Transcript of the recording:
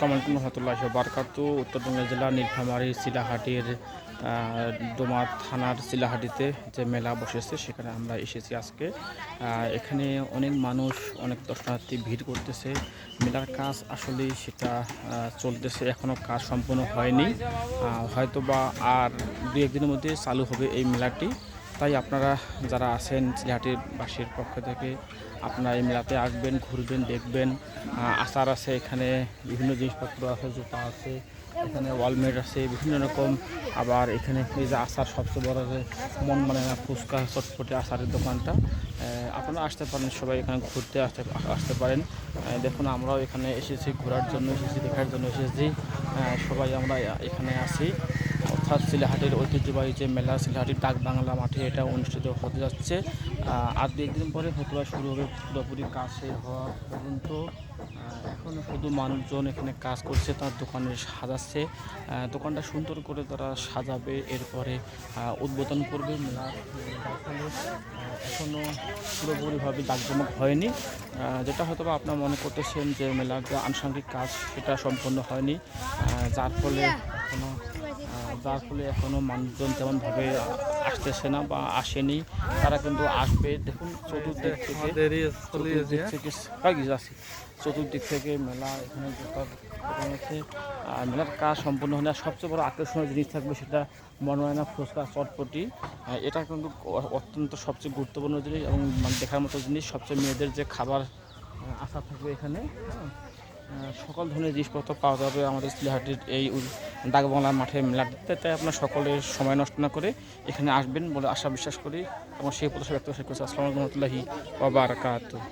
আসসালামু আলাইকুম রহমতুল্লাহি ওয়া বারাকাতুহু। উত্তরবঙ্গ জেলা নীলফামারী চিলাহাটির ডোমা থানার চিলাহাটিতে যে মেলা বসেছে সেখানে আমরা এসেছি আজকে। এখানে অনেক মানুষ, অনেক দর্শনার্থী ভিড় করতেছে। মেলার কাজ আসলে সেটা চলতেছে, এখনও কাজ সম্পূর্ণ হয়নি। হয়তো বা আর দু একদিনের মধ্যে চালু হবে এই মেলাটি। তাই আপনারা যারা আছেন চিলাহাটিবাসীর পক্ষ থেকে আপনারা এই মেলাতে আসবেন, ঘুরবেন, দেখবেন। আচার আছে, এখানে বিভিন্ন জিনিসপত্র আছে, জুতা আছে, এখানে ওয়ালমেট আছে বিভিন্ন রকম। আবার এখানে এই যে আচার, সবচেয়ে বড় যে মন মানে না ফুচকা চটপটি আচারের দোকানটা, আপনারা আসতে পারেন, সবাই এখানে ঘুরতে আসতে পারেন। দেখুন আমরাও এখানে এসেছি, ঘোরার জন্য এসেছি, দেখার জন্য এসেছি। সবাই আমরা এখানে আছি। অর্থাৎ চিলাহাটির ঐতিহ্যবাহী যে মেলা, চিলাহাটির ডাক বাংলা মাঠে এটা অনুষ্ঠিত হতে যাচ্ছে। আর দু একদিন পরে হয়তো শুরু হবে, পুরোপুরি কাজ শেষ হওয়া পর্যন্ত। এখনও শুধু মানুষজন এখানে কাজ করছে, তার দোকানে সাজাচ্ছে। দোকানটা সুন্দর করে তারা সাজাবে, এরপরে উদ্বোধন করবে মেলার। যার ফলে এখনও পুরোপুরিভাবে জাঁকজমক হয়নি। যেটা হয়তো বা আপনারা মনে করতেছেন যে মেলার যে আনুষঙ্গিক কাজ সেটা সম্পন্ন হয়নি, যার ফলে এখনও মানুষজন তেমনভাবে আসতেছে না বা আসেনি। তারা কিন্তু আসবে। দেখুন চতুর্দিক থেকে মেলা, এখানে দোকান আছে। মেলার কাজ সম্পূর্ণ হলে সবচেয়ে বড় আকর্ষণীয় জিনিস থাকবে সেটা মনোয়না ফুচকা চটপটি। এটা কিন্তু অত্যন্ত সবচেয়ে গুরুত্বপূর্ণ জিনিস এবং দেখার মতো জিনিস। সবচেয়ে মেয়েদের যে খাবার আশা থাকবে এখানে, সকল ধরনের জিনিসপত্র পাওয়া যাবে আমাদের চিলাহাটির এই ডাকবাংলা মাঠে মেলাটিতে। তাই আপনার সকলের সময় নষ্ট না করে এখানে আসবেন বলে আশা বিশ্বাস করি এবং সেই প্রত্যাশা ব্যক্ত করছি। আসসালামু আলাইকুম রহমতুল্লাহি ওয়া বারাকাতুহু।